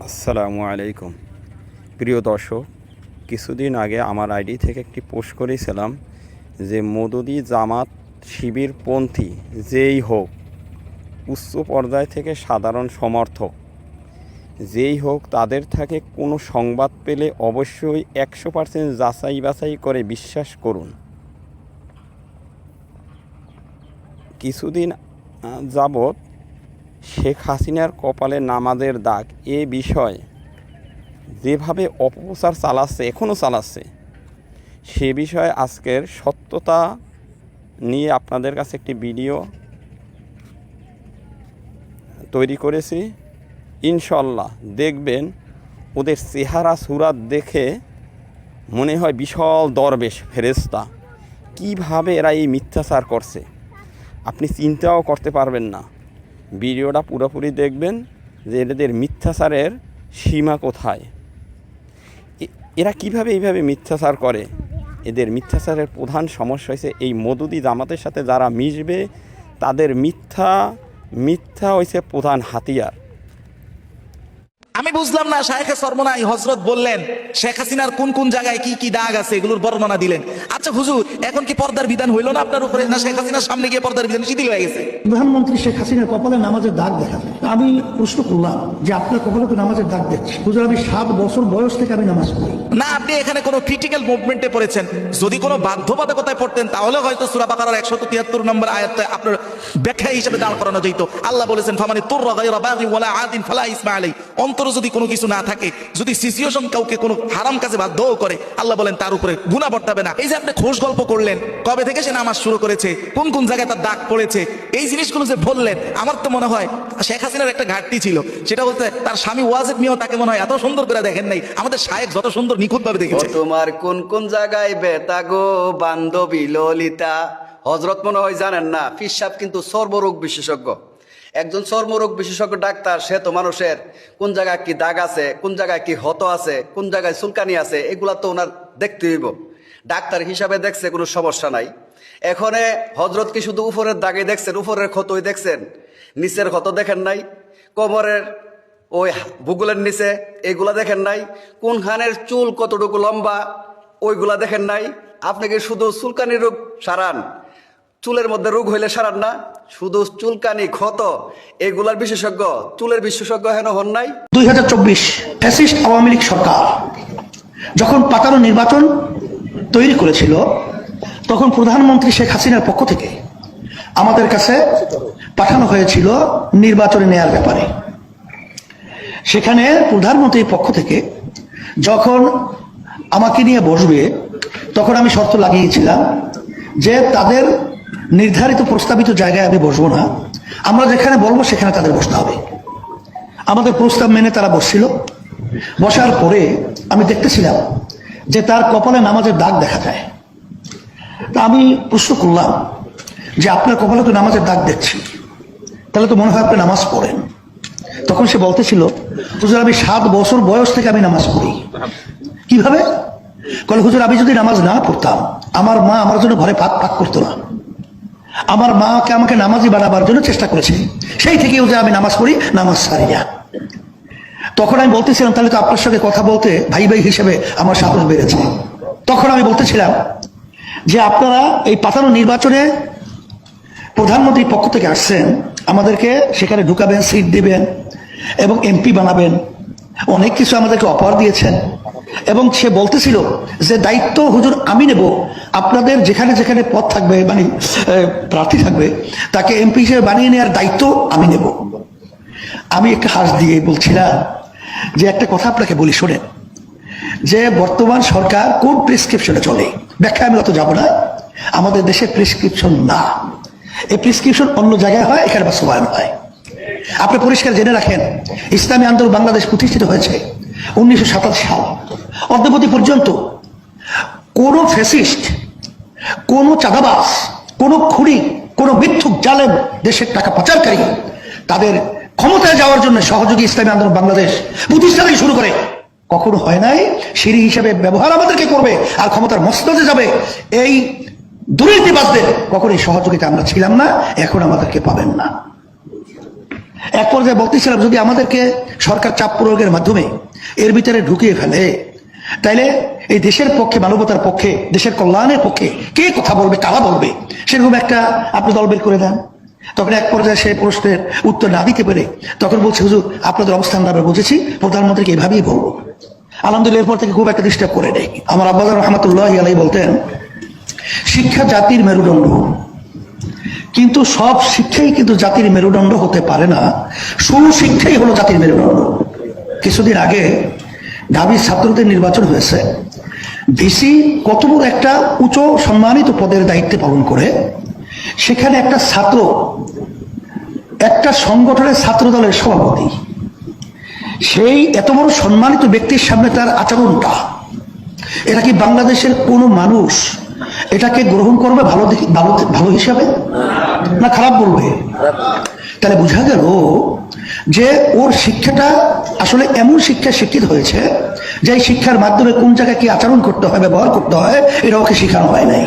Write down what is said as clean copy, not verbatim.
আসসালামু আলাইকুম প্রিয় দর্শক, কিছুদিন আগে আমার আইডি থেকে একটি পোস্ট করেছিলাম যে মওদুদি জামাত শিবিরপন্থী যেই হোক, উচ্চ পর্যায় থেকে সাধারণ সমর্থক যেই হোক, তাদের থেকে কোনো সংবাদ পেলে অবশ্যই 100% যাচাই বাছাই করে বিশ্বাস করুন। কিছুদিন যাবৎ শেখ হাসিনার কপালে নামাজের দাগ এ বিষয়ে যেভাবে অপপ্রচার চালাচ্ছে, এখনও চালাচ্ছে, সে বিষয়ে আজকের সত্যতা নিয়ে আপনাদের কাছে একটি ভিডিও তৈরি করেছি। ইনশাল্লাহ দেখবেন ওদের চেহারা সুরাত দেখে মনে হয় বিশাল দরবেশ ফেরেশতা। কিভাবে এরা এই মিথ্যাচার করছে আপনি চিন্তাও করতে পারবেন না। ভিডিওটা পুরোপুরি দেখবেন যে এদের মিথ্যাচারের সীমা কোথায়, এরা কিভাবে এইভাবে মিথ্যাচার করে। এদের মিথ্যাচারের প্রধান সমস্যা হয়েছে এই মওদুদি জামাতের সাথে যারা মিশবে তাদের মিথ্যা হয়েছে প্রধান হাতিয়ার। আমি বুঝলাম না, শায়েখে সরমনাই হযরত বললেন শেখ হাসিনার কোন কোন জায়গায় কি কি দাগ আছে এগুলোর বর্ণনা দিলেন। আচ্ছা হুজুর, এখন কি পর্দার বিধান হইল না আপনার উপরে, না শেখ হাসিনার সামনে গিয়ে পর্দার বিধান শিথিল হয়ে গেছে? প্রধানমন্ত্রী শেখ হাসিনার কপালে নামাজের দাগ দেখাবে। আমি প্রশ্ন করলাম যে আপনার কপালে তো নামাজের দাগ দেখছি। হুজুর, আমি 7 বছর বয়স থেকে আমি নামাজ পড়ি না। আপনি এখানে কোনো ক্রিটিক্যাল মুভমেন্টে পড়েছেন। যদি কোনো বাধ্যবাধকতায় পড়তেন তাহলে হয়তো সূরা বাকারার 173 নম্বর আয়াতটা আপনার ব্যাখ্যা হিসেবে দাঁড় করানো যেত। আল্লাহ বলেছেন ফামানি তুররা গায়রা বাগি ওয়ালা আদিন ফালা ইসমা আলাই। অন্তরে যদি কোনো কিছু না থাকে, যদি সিচুয়েশন কাউকে কোনো হারাম কাজে বাধ্যও করে, আল্লাহ বলেন তার উপরে গুনাহ বর্তাবে না। এই যে আপনি খোশ গল্প করলেন, কবে থেকে সে নামাজ শুরু করেছে, কোন কোন জায়গায় তার দাগ পড়েছে, এই জিনিসগুলো যে বললেন, আমার তো মনে হয় শেখ হাসিনার একটা ঘাটতি ছিল, সেটা বলতে তার স্বামী ওয়াজেদ মিয়াও তাকে মনে হয় এত সুন্দর করে দেখেন নাই। আমাদের শায়েখ যত সুন্দর নিখুঁত ভাবে দেখেছে। তোমার কোন কোন জায়গায় বেতা গো বান্ধবী ললিতা। হযরত মনে হয় জানেন না, পীর সাহেব কিন্তু চর্মরোগ বিশেষজ্ঞ, একজন চর্মরোগ বিশেষজ্ঞ ডাক্তার। সে তো মানুষের কোন জায়গায় কি দাগ আছে, কোন জায়গায় কি ক্ষত আছে, কোন জায়গায় চুলকানি আছে, এগুলা তো ওনার দেখতে হইব। ডাক্তার হিসাবে দেখছে, কোনো সমস্যা নাই। এখানে হযরত কি শুধু উপরের দাগে দেখছেন, উপরের ক্ষতই দেখছেন, নিচের ক্ষত দেখেন নাই, কোমরের ওই বুগুলের নিচে এগুলা দেখেন নাই, কোনখানের চুল কতটুকু লম্বা ওইগুলা দেখেন নাই। আপনি কি শুধু চুলকানি রোগ সারান, চুলের মধ্যে রোগ হইলে সারান না? শুধু চুলকানি ক্ষত এগুলার বিশেষজ্ঞ, চুলের বিশেষজ্ঞ হেন হন নাই? 2024 ফ্যাসিস্ট আওয়ামী লীগ সরকার যখন পাতানো নির্বাচন তৈরি করেছিল, তখন প্রধানমন্ত্রী শেখ হাসিনার পক্ষ থেকে আমাদের কাছে পাঠানো হয়েছিল নির্বাচনে নেয়ার ব্যাপারে। সেখানে প্রধানমন্ত্রীর পক্ষ থেকে যখন আমাকে নিয়ে বসবে, তখন আমি শর্ত লাগিয়েছিলাম যে তাদের নির্ধারিত প্রস্তাবিত জায়গায় আমি বসবো না, আমরা যেখানে বলবো সেখানে তাদের বসতে হবে। আমাদের প্রস্তাব মেনে তারা বসছিল। বসার পরে আমি দেখতেছিলাম যে তার কপালে নামাজের দাগ দেখা যায়। তা আমি প্রশ্ন করলাম যে আপনার কপালে তো নামাজের দাগ দেখছি, তাহলে তো মনে হয় আপনি নামাজ পড়েন। তখন সে বলতেছিল হুজুর, আমি 7 বছর বয়স থেকে আমি নামাজ পড়ি। কিভাবে? বলে হুজুর, আমি যদি নামাজ না পড়তাম, আমার মা আমার জন্য ঘরে ভাত পাক করতো না। আমার মাকে আমাকে নামাজি বানাবার জন্য চেষ্টা করেছে, সেই থেকে হুজুর আমি নামাজ পড়ি, নামাজ ছাড়ি না। তখন আমি বলতেছিলাম তাহলে তো আপনার সঙ্গে কথা বলতে ভাই ভাই হিসেবে আমার সাহস বেড়েছে। তখন আমি বলতেছিলাম যে আপনারা এই পাতানো নির্বাচনে প্রধানমন্ত্রীর পক্ষ থেকে আসছেন, আমাদেরকে সেখানে ঢুকাবেন, সিট দিবেন এবং এমপি বানাবেন, অনেক কিছু আমাদেরকে অফার দিয়েছেন। এবং সে বলতেছিল যে দায়িত্ব হুজুর আমি নেব, আপনাদের যেখানে যেখানে পদ থাকবে, মানে প্রার্থী থাকবে, তাকে এমপি হিসেবে বানিয়ে নেওয়ার দায়িত্ব আমি নেব। আমি একটা হাস দিয়ে বলছিলাম যে একটা কথা আপনাকে বলি শোনেন, যে বর্তমান সরকার কোন প্রেসক্রিপশনে চলে, ব্যাখ্যা আমি অত যাব না। আমাদের দেশে প্রেসক্রিপশন না, এই প্রেসক্রিপশন অন্য জায়গায় হয়, এখানে বাস্তবায়ন হয়। আপনি পরিষ্কার জেনে রাখেন, ইসলামী আন্দোলন বাংলাদেশ প্রতিষ্ঠিত হয়েছে 1927 সাল। অদ্যাবধি পর্যন্ত কোন ফ্যাসিস্ট, কোন চাঁদাবাজ, কোন খুনি, কোন মিথ্যুক জালেম, দেশের টাকা পাচারকারী, তাদের ক্ষমতায় যাওয়ার জন্য সহযোগী ইসলামী আন্দোলন বাংলাদেশ প্রতিষ্ঠা থেকে শুরু করে কখনো হয় নাই। সিঁড়ি হিসেবে ব্যবহার আমাদেরকে করবে আর ক্ষমতার মসনদে যাবে, এই দুর্নীতিবাজদের কখনোই সহযোগিতা আমরা ছিলাম না, এখন আমাদেরকে পাবেন না। এক পর্যায়ে বলতেছিলাম যদি আমাদেরকে সরকার চাপ প্রয়োগের মাধ্যমে এর ভিতরে ঢুকিয়ে ফেলে, তাইলে এই দেশের পক্ষে, মানবতার পক্ষে, দেশের কল্যাণের পক্ষে কে কথা বলবে, কারা বলবে, সেরকম একটা আপনি দল বের করে দেন। তখন এক পর্যায়ে সেই প্রশ্নের উত্তর না দিতে পেরে তখন বলছে, হুজুর আপনাদের অবস্থানটা আমরা বুঝেছি, প্রধানমন্ত্রীকে এভাবেই বলবো। আলহামদুলিল্লাহ এরপর থেকে খুব একটা ডিস্টার্ব করে নেই। আমার আব্বাজান রহমতুল্লাহি আলাইহি বলতেন, শিক্ষা জাতির মেরুদণ্ড, কিন্তু সব শিক্ষাই কিন্তু জাতির মেরুদণ্ড হতে পারে না, সুশিক্ষাই হলো জাতির মেরুদণ্ড। কিছুদিন আগে ঢাবির ছাত্রদের নির্বাচন হয়েছে, ভিসি কত বড় একটা উচ্চ সম্মানিত পদের দায়িত্বে পালন করে, সেখানে একটা ছাত্র, একটা সংগঠনের ছাত্র দলের সভাপতি, সেই এত বড় সম্মানিত ব্যক্তির সামনে তার আচরণটা, এটা কি বাংলাদেশের কোনো মানুষ এটাকে গ্রহণ করবে ভালো ভালো হিসাবে, না খারাপ বলবে? তাহলে বোঝা গেল যে ওর শিক্ষাটা আসলে এমন শিক্ষা শিক্ষিত হয়েছে যে শিক্ষার মাধ্যমে কোন জায়গায় কি আচরণ করতে হয়, ব্যবহার করতে হয়, এটা ওকে শেখানো হয় নাই।